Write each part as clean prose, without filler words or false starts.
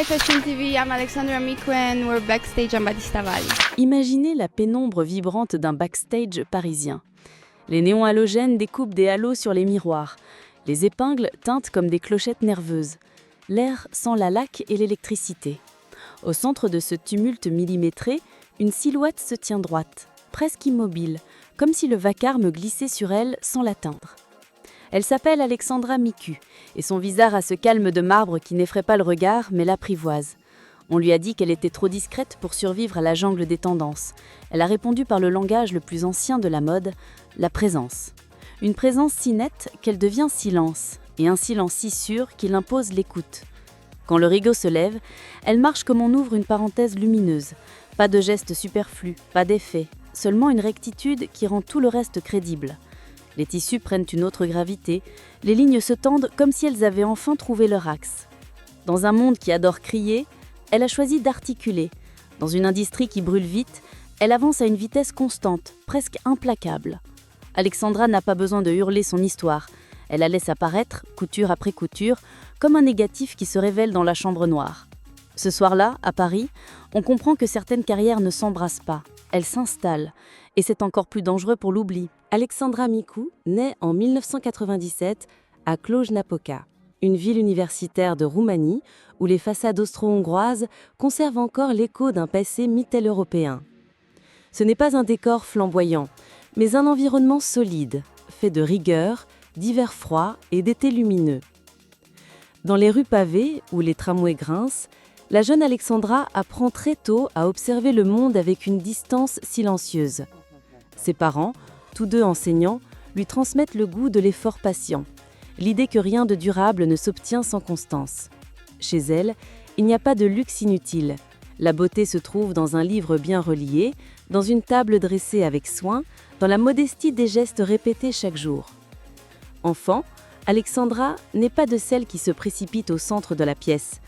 Hi Fashion TV, I'm Alexandra Miku and we're backstage en Battista Valley. Imaginez la pénombre vibrante d'un backstage parisien. Les néons halogènes découpent des halos sur les miroirs. Les épingles teintent comme des clochettes nerveuses. L'air sent la laque et l'électricité. Au centre de ce tumulte millimétré, une silhouette se tient droite, presque immobile, comme si le vacarme glissait sur elle sans l'atteindre. Elle s'appelle Alexandra Miku, et son visage a ce calme de marbre qui n'effraie pas le regard, mais l'apprivoise. On lui a dit qu'elle était trop discrète pour survivre à la jungle des tendances. Elle a répondu par le langage le plus ancien de la mode, la présence. Une présence si nette qu'elle devient silence, et un silence si sûr qu'il impose l'écoute. Quand le rideau se lève, elle marche comme on ouvre une parenthèse lumineuse. Pas de gestes superflus, pas d'effet, seulement une rectitude qui rend tout le reste crédible. Les tissus prennent une autre gravité, les lignes se tendent comme si elles avaient enfin trouvé leur axe. Dans un monde qui adore crier, elle a choisi d'articuler. Dans une industrie qui brûle vite, elle avance à une vitesse constante, presque implacable. Alexandra n'a pas besoin de hurler son histoire. Elle la laisse apparaître, couture après couture, comme un négatif qui se révèle dans la chambre noire. Ce soir-là, à Paris, on comprend que certaines carrières ne s'embrassent pas. Elles s'installent. Et c'est encore plus dangereux pour l'oubli. Alexandra Miku naît en 1997 à Cluj-Napoca, une ville universitaire de Roumanie où les façades austro-hongroises conservent encore l'écho d'un passé mitteleuropéen. Ce n'est pas un décor flamboyant, mais un environnement solide, fait de rigueur, d'hiver froid et d'été lumineux. Dans les rues pavées, où les tramways grincent, la jeune Alexandra apprend très tôt à observer le monde avec une distance silencieuse. Ses parents, tous deux enseignants, lui transmettent le goût de l'effort patient, l'idée que rien de durable ne s'obtient sans constance. Chez elle, il n'y a pas de luxe inutile. La beauté se trouve dans un livre bien relié, dans une table dressée avec soin, dans la modestie des gestes répétés chaque jour. Enfant, Alexandra n'est pas de celles qui se précipitent au centre de la pièce.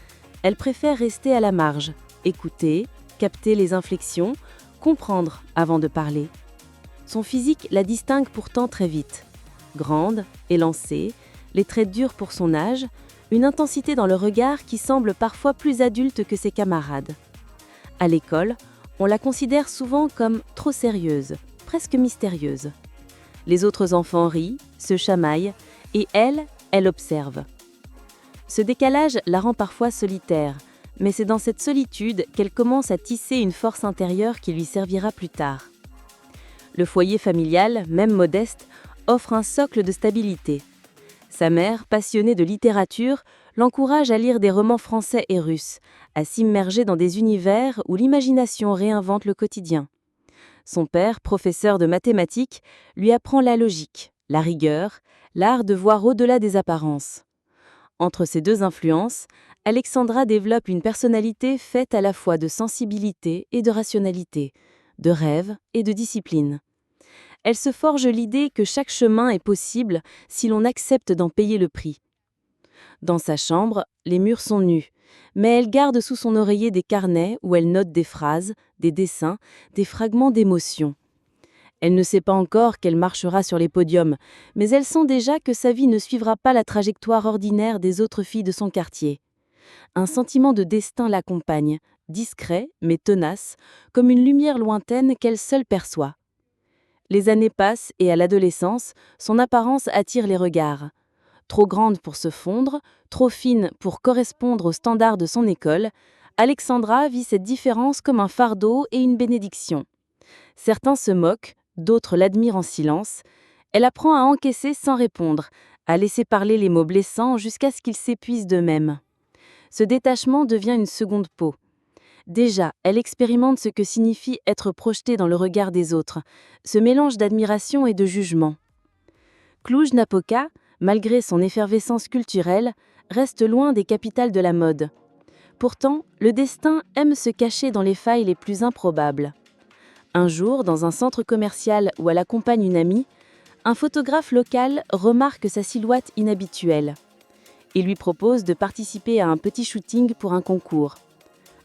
Elle préfère rester à la marge, écouter, capter les inflexions, comprendre avant de parler. Son physique la distingue pourtant très vite. Grande, élancée, les traits durs pour son âge, une intensité dans le regard qui semble parfois plus adulte que ses camarades. À l'école, on la considère souvent comme trop sérieuse, presque mystérieuse. Les autres enfants rient, se chamaillent, et elle observe. Ce décalage la rend parfois solitaire, mais c'est dans cette solitude qu'elle commence à tisser une force intérieure qui lui servira plus tard. Le foyer familial, même modeste, offre un socle de stabilité. Sa mère, passionnée de littérature, l'encourage à lire des romans français et russes, à s'immerger dans des univers où l'imagination réinvente le quotidien. Son père, professeur de mathématiques, lui apprend la logique, la rigueur, l'art de voir au-delà des apparences. Entre ces deux influences, Alexandra développe une personnalité faite à la fois de sensibilité et de rationalité, de rêve et de discipline. Elle se forge l'idée que chaque chemin est possible si l'on accepte d'en payer le prix. Dans sa chambre, les murs sont nus, mais elle garde sous son oreiller des carnets où elle note des phrases, des dessins, des fragments d'émotions. Elle ne sait pas encore qu'elle marchera sur les podiums, mais elle sent déjà que sa vie ne suivra pas la trajectoire ordinaire des autres filles de son quartier. Un sentiment de destin l'accompagne, discret mais tenace, comme une lumière lointaine qu'elle seule perçoit. Les années passent et à l'adolescence, son apparence attire les regards. Trop grande pour se fondre, trop fine pour correspondre aux standards de son école, Alexandra vit cette différence comme un fardeau et une bénédiction. Certains se moquent, d'autres l'admirent en silence. Elle apprend à encaisser sans répondre, à laisser parler les mots blessants jusqu'à ce qu'ils s'épuisent d'eux-mêmes. Ce détachement devient une seconde peau. Déjà, elle expérimente ce que signifie être projetée dans le regard des autres, ce mélange d'admiration et de jugement. Cluj-Napoca, malgré son effervescence culturelle, reste loin des capitales de la mode. Pourtant, le destin aime se cacher dans les failles les plus improbables. Un jour, dans un centre commercial où elle accompagne une amie, un photographe local remarque sa silhouette inhabituelle. Il lui propose de participer à un petit shooting pour un concours.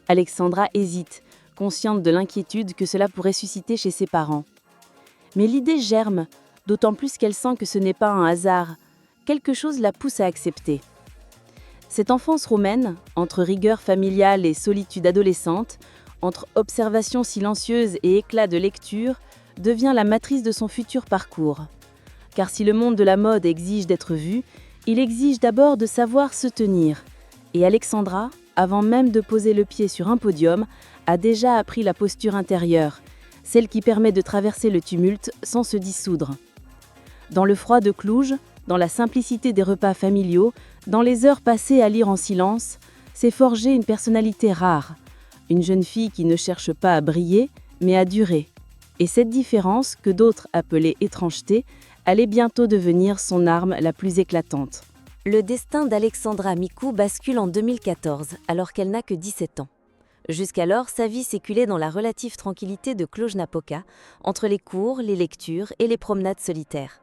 Alexandra hésite, consciente de l'inquiétude que cela pourrait susciter chez ses parents. Mais l'idée germe, d'autant plus qu'elle sent que ce n'est pas un hasard. Quelque chose la pousse à accepter. Cette enfance roumaine, entre rigueur familiale et solitude adolescente, entre observation silencieuse et éclat de lecture, devient la matrice de son futur parcours. Car si le monde de la mode exige d'être vu, il exige d'abord de savoir se tenir. Et Alexandra, avant même de poser le pied sur un podium, a déjà appris la posture intérieure, celle qui permet de traverser le tumulte sans se dissoudre. Dans le froid de Cluj, dans la simplicité des repas familiaux, dans les heures passées à lire en silence, s'est forgée une personnalité rare, une jeune fille qui ne cherche pas à briller, mais à durer. Et cette différence, que d'autres appelaient étrangeté, allait bientôt devenir son arme la plus éclatante. Le destin d'Alexandra Micu bascule en 2014, alors qu'elle n'a que 17 ans. Jusqu'alors, sa vie s'écoulait dans la relative tranquillité de Cluj-Napoca, entre les cours, les lectures et les promenades solitaires.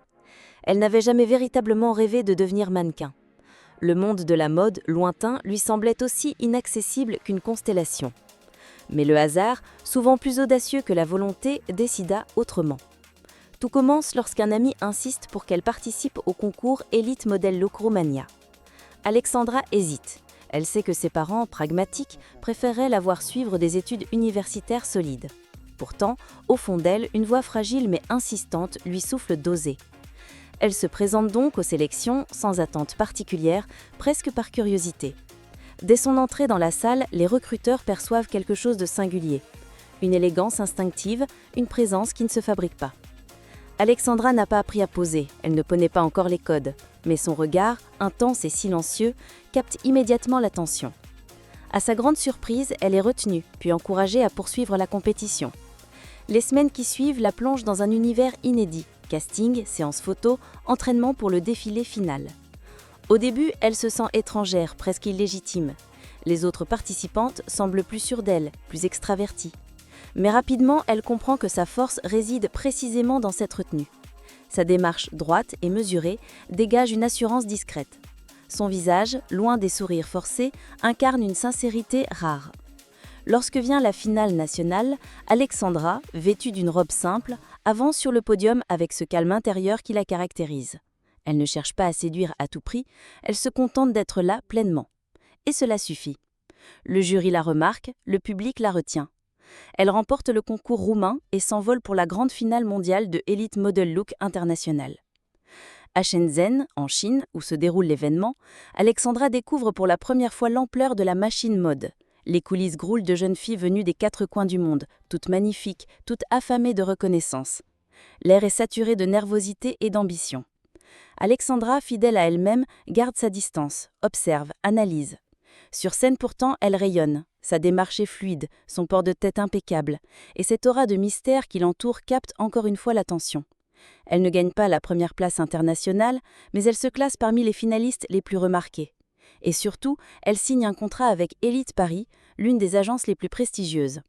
Elle n'avait jamais véritablement rêvé de devenir mannequin. Le monde de la mode, lointain, lui semblait aussi inaccessible qu'une constellation. Mais le hasard, souvent plus audacieux que la volonté, décida autrement. Tout commence lorsqu'un ami insiste pour qu'elle participe au concours Elite Model Look Romania. Alexandra hésite. Elle sait que ses parents, pragmatiques, préféraient la voir suivre des études universitaires solides. Pourtant, au fond d'elle, une voix fragile mais insistante lui souffle d'oser. Elle se présente donc aux sélections, sans attente particulière, presque par curiosité. Dès son entrée dans la salle, les recruteurs perçoivent quelque chose de singulier. Une élégance instinctive, une présence qui ne se fabrique pas. Alexandra n'a pas appris à poser, elle ne connaît pas encore les codes, mais son regard, intense et silencieux, capte immédiatement l'attention. À sa grande surprise, elle est retenue, puis encouragée à poursuivre la compétition. Les semaines qui suivent la plongent dans un univers inédit. Casting, séances photos, entraînement pour le défilé final. Au début, elle se sent étrangère, presque illégitime. Les autres participantes semblent plus sûres d'elle, plus extraverties. Mais rapidement, elle comprend que sa force réside précisément dans cette retenue. Sa démarche droite et mesurée dégage une assurance discrète. Son visage, loin des sourires forcés, incarne une sincérité rare. Lorsque vient la finale nationale, Alexandra, vêtue d'une robe simple, avance sur le podium avec ce calme intérieur qui la caractérise. Elle ne cherche pas à séduire à tout prix, elle se contente d'être là pleinement. Et cela suffit. Le jury la remarque, le public la retient. Elle remporte le concours roumain et s'envole pour la grande finale mondiale de Elite Model Look International. À Shenzhen, en Chine, où se déroule l'événement, Alexandra découvre pour la première fois l'ampleur de la machine mode. Les coulisses groulent de jeunes filles venues des quatre coins du monde, toutes magnifiques, toutes affamées de reconnaissance. L'air est saturé de nervosité et d'ambition. Alexandra, fidèle à elle-même, garde sa distance, observe, analyse. Sur scène pourtant, elle rayonne. Sa démarche est fluide, son port de tête impeccable, et cette aura de mystère qui l'entoure capte encore une fois l'attention. Elle ne gagne pas la première place internationale, mais elle se classe parmi les finalistes les plus remarqués. Et surtout, elle signe un contrat avec Elite Paris, l'une des agences les plus prestigieuses.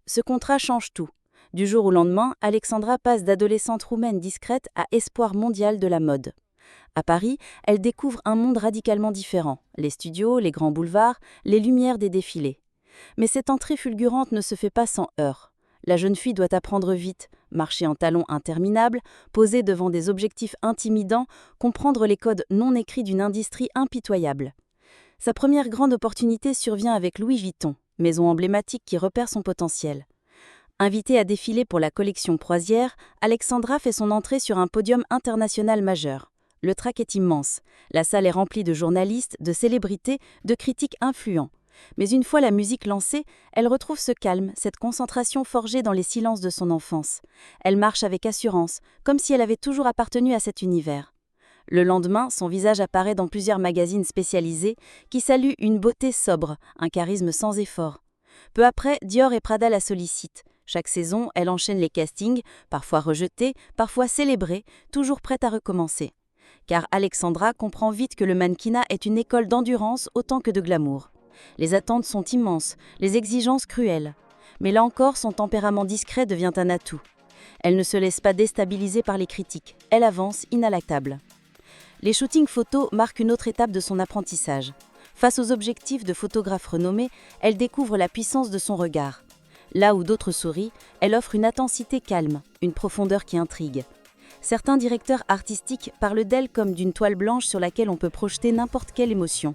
Ce contrat change tout. Du jour au lendemain, Alexandra passe d'adolescente roumaine discrète à espoir mondial de la mode. À Paris, elle découvre un monde radicalement différent, les studios, les grands boulevards, les lumières des défilés. Mais cette entrée fulgurante ne se fait pas sans heurts. La jeune fille doit apprendre vite, marcher en talons interminables, poser devant des objectifs intimidants, comprendre les codes non écrits d'une industrie impitoyable. Sa première grande opportunité survient avec Louis Vuitton, maison emblématique qui repère son potentiel. Invitée à défiler pour la collection Croisière, Alexandra fait son entrée sur un podium international majeur. Le track est immense. La salle est remplie de journalistes, de célébrités, de critiques influents. Mais une fois la musique lancée, elle retrouve ce calme, cette concentration forgée dans les silences de son enfance. Elle marche avec assurance, comme si elle avait toujours appartenu à cet univers. Le lendemain, son visage apparaît dans plusieurs magazines spécialisés qui saluent une beauté sobre, un charisme sans effort. Peu après, Dior et Prada la sollicitent. Chaque saison, elle enchaîne les castings, parfois rejetés, parfois célébrés, toujours prête à recommencer. Car Alexandra comprend vite que le mannequinat est une école d'endurance autant que de glamour. Les attentes sont immenses, les exigences cruelles. Mais là encore, son tempérament discret devient un atout. Elle ne se laisse pas déstabiliser par les critiques, elle avance inéluctable. Les shootings photos marquent une autre étape de son apprentissage. Face aux objectifs de photographes renommés, elle découvre la puissance de son regard. Là où d'autres sourient, elle offre une intensité calme, une profondeur qui intrigue. Certains directeurs artistiques parlent d'elle comme d'une toile blanche sur laquelle on peut projeter n'importe quelle émotion.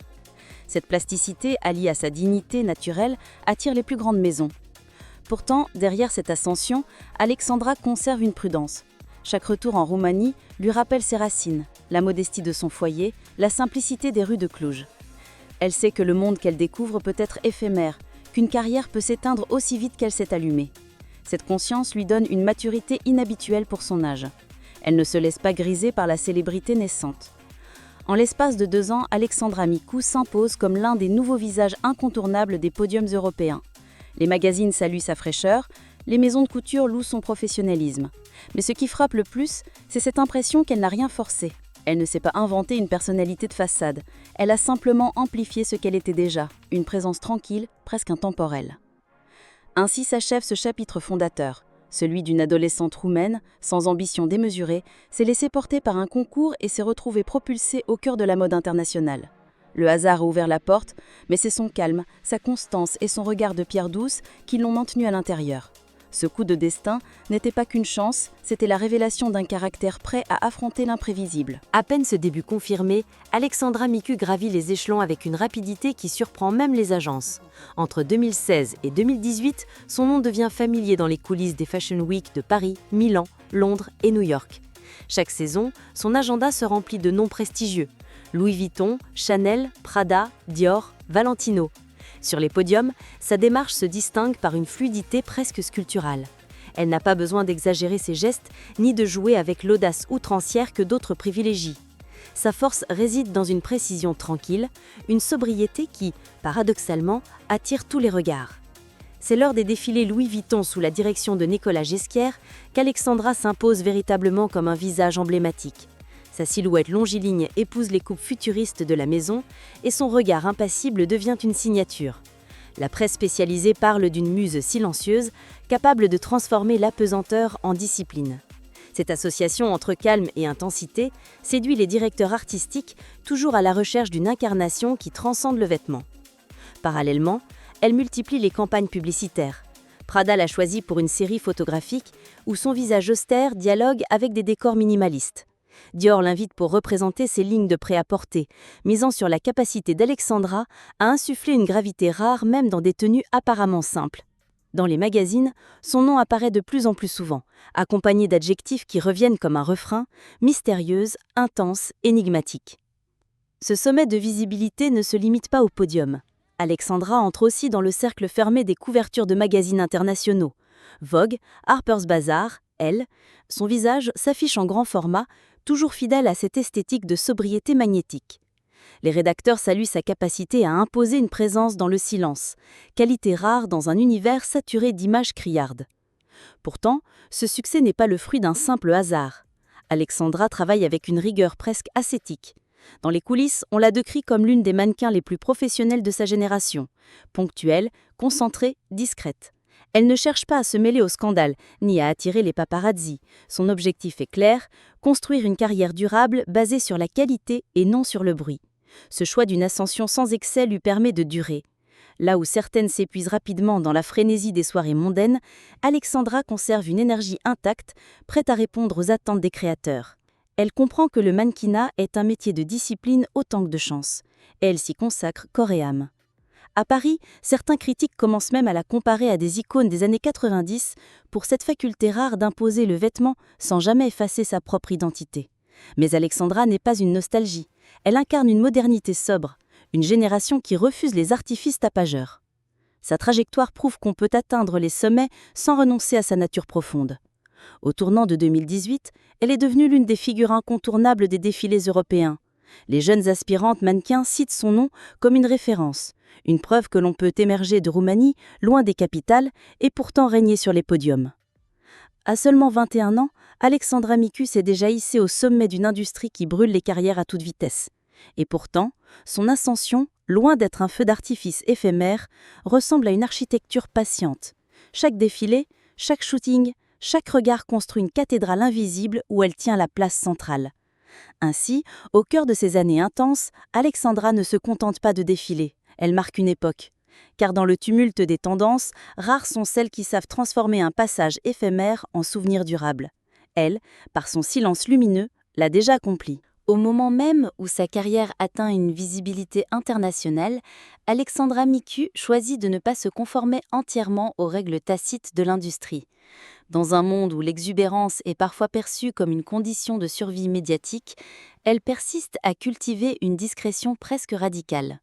Cette plasticité, alliée à sa dignité naturelle, attire les plus grandes maisons. Pourtant, derrière cette ascension, Alexandra conserve une prudence. Chaque retour en Roumanie lui rappelle ses racines, la modestie de son foyer, la simplicité des rues de Cluj. Elle sait que le monde qu'elle découvre peut être éphémère, qu'une carrière peut s'éteindre aussi vite qu'elle s'est allumée. Cette conscience lui donne une maturité inhabituelle pour son âge. Elle ne se laisse pas griser par la célébrité naissante. En l'espace de 2 ans, Alexandra Micou s'impose comme l'un des nouveaux visages incontournables des podiums européens. Les magazines saluent sa fraîcheur, les maisons de couture louent son professionnalisme. Mais ce qui frappe le plus, c'est cette impression qu'elle n'a rien forcé. Elle ne s'est pas inventé une personnalité de façade. Elle a simplement amplifié ce qu'elle était déjà, une présence tranquille, presque intemporelle. Ainsi s'achève ce chapitre fondateur. Celui d'une adolescente roumaine, sans ambition démesurée, s'est laissée porter par un concours et s'est retrouvée propulsée au cœur de la mode internationale. Le hasard a ouvert la porte, mais c'est son calme, sa constance et son regard de pierre douce qui l'ont maintenue à l'intérieur. Ce coup de destin n'était pas qu'une chance, c'était la révélation d'un caractère prêt à affronter l'imprévisible. À peine ce début confirmé, Alexandra Micou gravit les échelons avec une rapidité qui surprend même les agences. Entre 2016 et 2018, son nom devient familier dans les coulisses des Fashion Week de Paris, Milan, Londres et New York. Chaque saison, son agenda se remplit de noms prestigieux. Louis Vuitton, Chanel, Prada, Dior, Valentino. Sur les podiums, sa démarche se distingue par une fluidité presque sculpturale. Elle n'a pas besoin d'exagérer ses gestes, ni de jouer avec l'audace outrancière que d'autres privilégient. Sa force réside dans une précision tranquille, une sobriété qui, paradoxalement, attire tous les regards. C'est lors des défilés Louis Vuitton sous la direction de Nicolas Ghesquière qu'Alexandra s'impose véritablement comme un visage emblématique. Sa silhouette longiligne épouse les coupes futuristes de la maison et son regard impassible devient une signature. La presse spécialisée parle d'une muse silencieuse, capable de transformer l'apesanteur en discipline. Cette association entre calme et intensité séduit les directeurs artistiques, toujours à la recherche d'une incarnation qui transcende le vêtement. Parallèlement, elle multiplie les campagnes publicitaires. Prada l'a choisie pour une série photographique où son visage austère dialogue avec des décors minimalistes. Dior l'invite pour représenter ses lignes de prêt-à-porter, misant sur la capacité d'Alexandra à insuffler une gravité rare même dans des tenues apparemment simples. Dans les magazines, son nom apparaît de plus en plus souvent, accompagné d'adjectifs qui reviennent comme un refrain, mystérieuse, intense, énigmatique. Ce sommet de visibilité ne se limite pas au podium. Alexandra entre aussi dans le cercle fermé des couvertures de magazines internationaux. Vogue, Harper's Bazaar, Elle, son visage s'affiche en grand format, toujours fidèle à cette esthétique de sobriété magnétique. Les rédacteurs saluent sa capacité à imposer une présence dans le silence, qualité rare dans un univers saturé d'images criardes. Pourtant, ce succès n'est pas le fruit d'un simple hasard. Alexandra travaille avec une rigueur presque ascétique. Dans les coulisses, on la décrit comme l'une des mannequins les plus professionnelles de sa génération, ponctuelle, concentrée, discrète. Elle ne cherche pas à se mêler au scandale, ni à attirer les paparazzis. Son objectif est clair, construire une carrière durable basée sur la qualité et non sur le bruit. Ce choix d'une ascension sans excès lui permet de durer. Là où certaines s'épuisent rapidement dans la frénésie des soirées mondaines, Alexandra conserve une énergie intacte, prête à répondre aux attentes des créateurs. Elle comprend que le mannequinat est un métier de discipline autant que de chance, et elle s'y consacre corps et âme. À Paris, certains critiques commencent même à la comparer à des icônes des années 90 pour cette faculté rare d'imposer le vêtement sans jamais effacer sa propre identité. Mais Alexandra n'est pas une nostalgie. Elle incarne une modernité sobre, une génération qui refuse les artifices tapageurs. Sa trajectoire prouve qu'on peut atteindre les sommets sans renoncer à sa nature profonde. Au tournant de 2018, elle est devenue l'une des figures incontournables des défilés européens. Les jeunes aspirantes mannequins citent son nom comme une référence, une preuve que l'on peut émerger de Roumanie, loin des capitales, et pourtant régner sur les podiums. À seulement 21 ans, Alexandra Micou s'est déjà hissée au sommet d'une industrie qui brûle les carrières à toute vitesse. Et pourtant, son ascension, loin d'être un feu d'artifice éphémère, ressemble à une architecture patiente. Chaque défilé, chaque shooting, chaque regard construit une cathédrale invisible où elle tient la place centrale. Ainsi, au cœur de ces années intenses, Alexandra ne se contente pas de défiler. Elle marque une époque. Car dans le tumulte des tendances, rares sont celles qui savent transformer un passage éphémère en souvenir durable. Elle, par son silence lumineux, l'a déjà accompli. Au moment même où sa carrière atteint une visibilité internationale, Alexandra Micu choisit de ne pas se conformer entièrement aux règles tacites de l'industrie. Dans un monde où l'exubérance est parfois perçue comme une condition de survie médiatique, elle persiste à cultiver une discrétion presque radicale.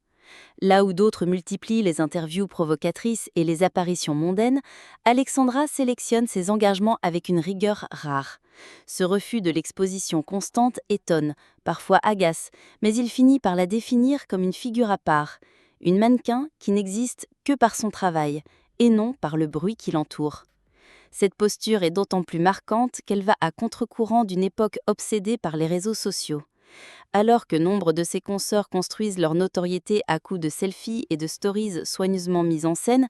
Là où d'autres multiplient les interviews provocatrices et les apparitions mondaines, Alexandra sélectionne ses engagements avec une rigueur rare. Ce refus de l'exposition constante étonne, parfois agace, mais il finit par la définir comme une figure à part, une mannequin qui n'existe que par son travail, et non par le bruit qui l'entoure. Cette posture est d'autant plus marquante qu'elle va à contre-courant d'une époque obsédée par les réseaux sociaux. Alors que nombre de ses consoeurs construisent leur notoriété à coups de selfies et de stories soigneusement mises en scène,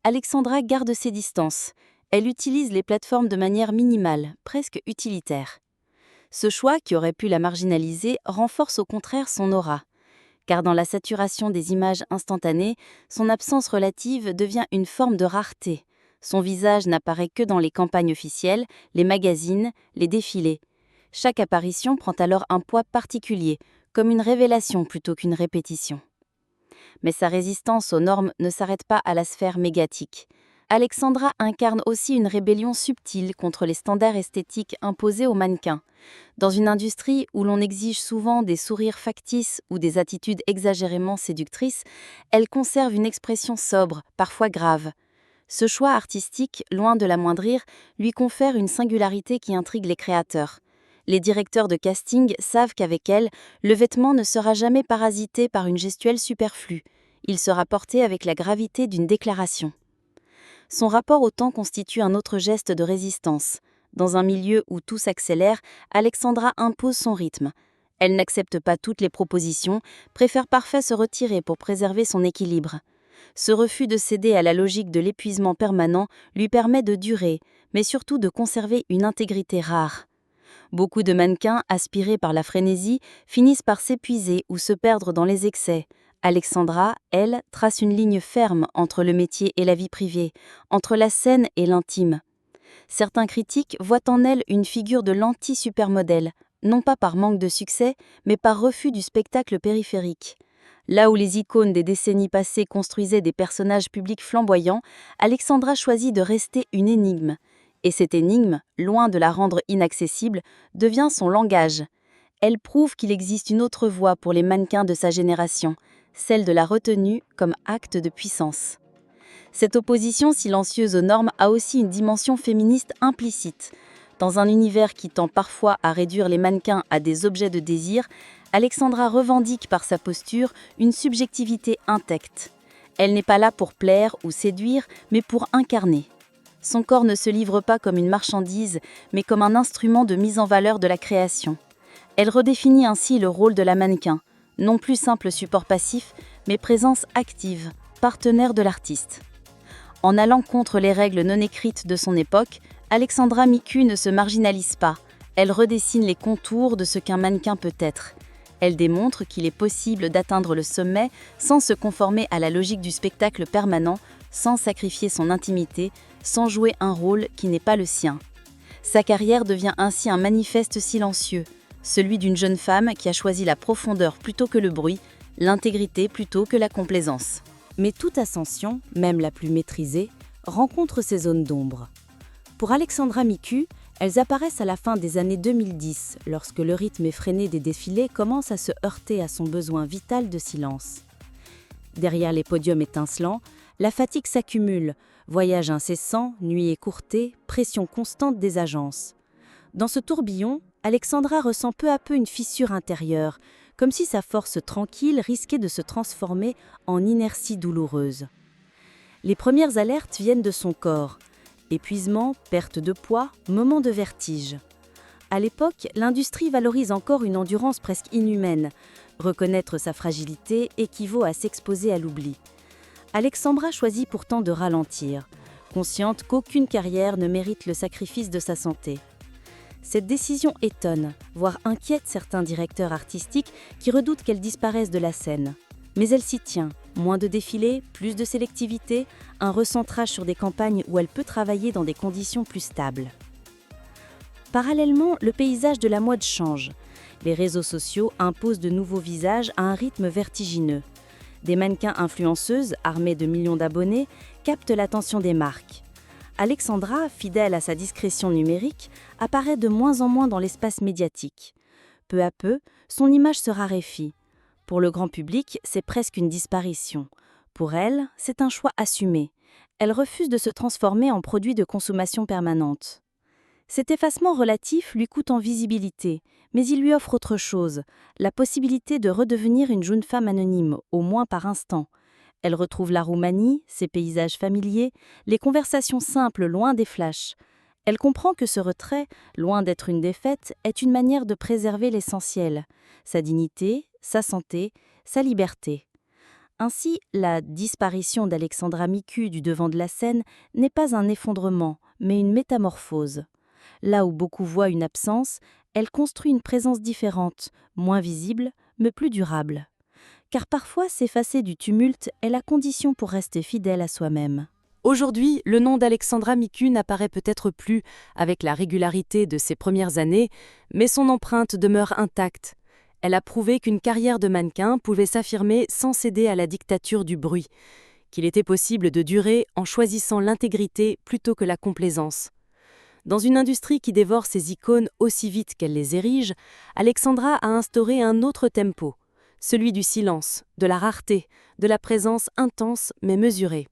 Alexandra garde ses distances. Elle utilise les plateformes de manière minimale, presque utilitaire. Ce choix, qui aurait pu la marginaliser, renforce au contraire son aura. Car dans la saturation des images instantanées, son absence relative devient une forme de rareté. Son visage n'apparaît que dans les campagnes officielles, les magazines, les défilés. Chaque apparition prend alors un poids particulier, comme une révélation plutôt qu'une répétition. Mais sa résistance aux normes ne s'arrête pas à la sphère médiatique. Alexandra incarne aussi une rébellion subtile contre les standards esthétiques imposés aux mannequins. Dans une industrie où l'on exige souvent des sourires factices ou des attitudes exagérément séductrices, elle conserve une expression sobre, parfois grave. Ce choix artistique, loin de l'amoindrir, lui confère une singularité qui intrigue les créateurs. Les directeurs de casting savent qu'avec elle, le vêtement ne sera jamais parasité par une gestuelle superflue. Il sera porté avec la gravité d'une déclaration. Son rapport au temps constitue un autre geste de résistance. Dans un milieu où tout s'accélère, Alexandra impose son rythme. Elle n'accepte pas toutes les propositions, préfère parfois se retirer pour préserver son équilibre. Ce refus de céder à la logique de l'épuisement permanent lui permet de durer, mais surtout de conserver une intégrité rare. Beaucoup de mannequins, aspirés par la frénésie, finissent par s'épuiser ou se perdre dans les excès. Alexandra, elle, trace une ligne ferme entre le métier et la vie privée, entre la scène et l'intime. Certains critiques voient en elle une figure de l'anti-supermodèle, non pas par manque de succès, mais par refus du spectacle périphérique. Là où les icônes des décennies passées construisaient des personnages publics flamboyants, Alexandra choisit de rester une énigme. Et cette énigme, loin de la rendre inaccessible, devient son langage. Elle prouve qu'il existe une autre voie pour les mannequins de sa génération, celle de la retenue comme acte de puissance. Cette opposition silencieuse aux normes a aussi une dimension féministe implicite. Dans un univers qui tend parfois à réduire les mannequins à des objets de désir, Alexandra revendique par sa posture une subjectivité intacte. Elle n'est pas là pour plaire ou séduire, mais pour incarner. Son corps ne se livre pas comme une marchandise, mais comme un instrument de mise en valeur de la création. Elle redéfinit ainsi le rôle de la mannequin, non plus simple support passif, mais présence active, partenaire de l'artiste. En allant contre les règles non écrites de son époque, Alexandra Micu ne se marginalise pas. Elle redessine les contours de ce qu'un mannequin peut être. Elle démontre qu'il est possible d'atteindre le sommet sans se conformer à la logique du spectacle permanent, sans sacrifier son intimité, sans jouer un rôle qui n'est pas le sien. Sa carrière devient ainsi un manifeste silencieux, celui d'une jeune femme qui a choisi la profondeur plutôt que le bruit, l'intégrité plutôt que la complaisance. Mais toute ascension, même la plus maîtrisée, rencontre ses zones d'ombre. Pour Alexandra Micu, elles apparaissent à la fin des années 2010, lorsque le rythme effréné des défilés commence à se heurter à son besoin vital de silence. Derrière les podiums étincelants, la fatigue s'accumule, voyages incessants, nuits écourtées, pression constante des agences. Dans ce tourbillon, Alexandra ressent peu à peu une fissure intérieure, comme si sa force tranquille risquait de se transformer en inertie douloureuse. Les premières alertes viennent de son corps. Épuisement, perte de poids, moments de vertige. À l'époque, l'industrie valorise encore une endurance presque inhumaine. Reconnaître sa fragilité équivaut à s'exposer à l'oubli. Alexandra choisit pourtant de ralentir, consciente qu'aucune carrière ne mérite le sacrifice de sa santé. Cette décision étonne, voire inquiète certains directeurs artistiques qui redoutent qu'elle disparaisse de la scène. Mais elle s'y tient. Moins de défilés, plus de sélectivité, un recentrage sur des campagnes où elle peut travailler dans des conditions plus stables. Parallèlement, le paysage de la mode change. Les réseaux sociaux imposent de nouveaux visages à un rythme vertigineux. Des mannequins influenceuses, armées de millions d'abonnés, captent l'attention des marques. Alexandra, fidèle à sa discrétion numérique, apparaît de moins en moins dans l'espace médiatique. Peu à peu, son image se raréfie. Pour le grand public, c'est presque une disparition. Pour elle, c'est un choix assumé. Elle refuse de se transformer en produit de consommation permanente. Cet effacement relatif lui coûte en visibilité, mais il lui offre autre chose, la possibilité de redevenir une jeune femme anonyme, au moins par instant. Elle retrouve la Roumanie, ses paysages familiers, les conversations simples loin des flashs. Elle comprend que ce retrait, loin d'être une défaite, est une manière de préserver l'essentiel, sa dignité, sa santé, sa liberté. Ainsi, la disparition d'Alexandra Micu du devant de la scène n'est pas un effondrement, mais une métamorphose. Là où beaucoup voient une absence, elle construit une présence différente, moins visible, mais plus durable. Car parfois, s'effacer du tumulte est la condition pour rester fidèle à soi-même. Aujourd'hui, le nom d'Alexandra Micu n'apparaît peut-être plus avec la régularité de ses premières années, mais son empreinte demeure intacte. Elle a prouvé qu'une carrière de mannequin pouvait s'affirmer sans céder à la dictature du bruit, qu'il était possible de durer en choisissant l'intégrité plutôt que la complaisance. Dans une industrie qui dévore ses icônes aussi vite qu'elle les érige, Alexandra a instauré un autre tempo, celui du silence, de la rareté, de la présence intense mais mesurée.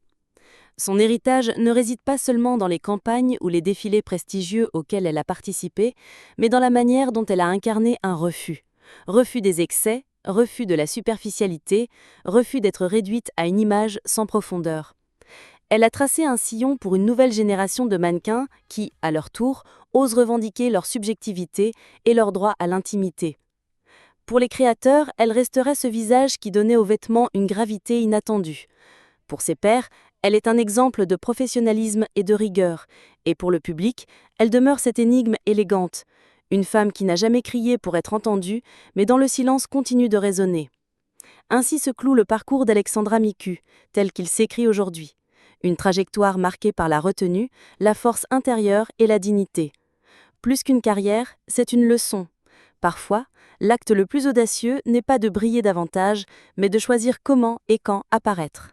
Son héritage ne réside pas seulement dans les campagnes ou les défilés prestigieux auxquels elle a participé, mais dans la manière dont elle a incarné un refus. Refus des excès, refus de la superficialité, refus d'être réduite à une image sans profondeur. Elle a tracé un sillon pour une nouvelle génération de mannequins qui, à leur tour, osent revendiquer leur subjectivité et leur droit à l'intimité. Pour les créateurs, elle resterait ce visage qui donnait aux vêtements une gravité inattendue. Pour ses pairs, elle est un exemple de professionnalisme et de rigueur, et pour le public, elle demeure cette énigme élégante. Une femme qui n'a jamais crié pour être entendue, mais dans le silence continue de résonner. Ainsi se cloue le parcours d'Alexandra Micu, tel qu'il s'écrit aujourd'hui. Une trajectoire marquée par la retenue, la force intérieure et la dignité. Plus qu'une carrière, c'est une leçon. Parfois, l'acte le plus audacieux n'est pas de briller davantage, mais de choisir comment et quand apparaître.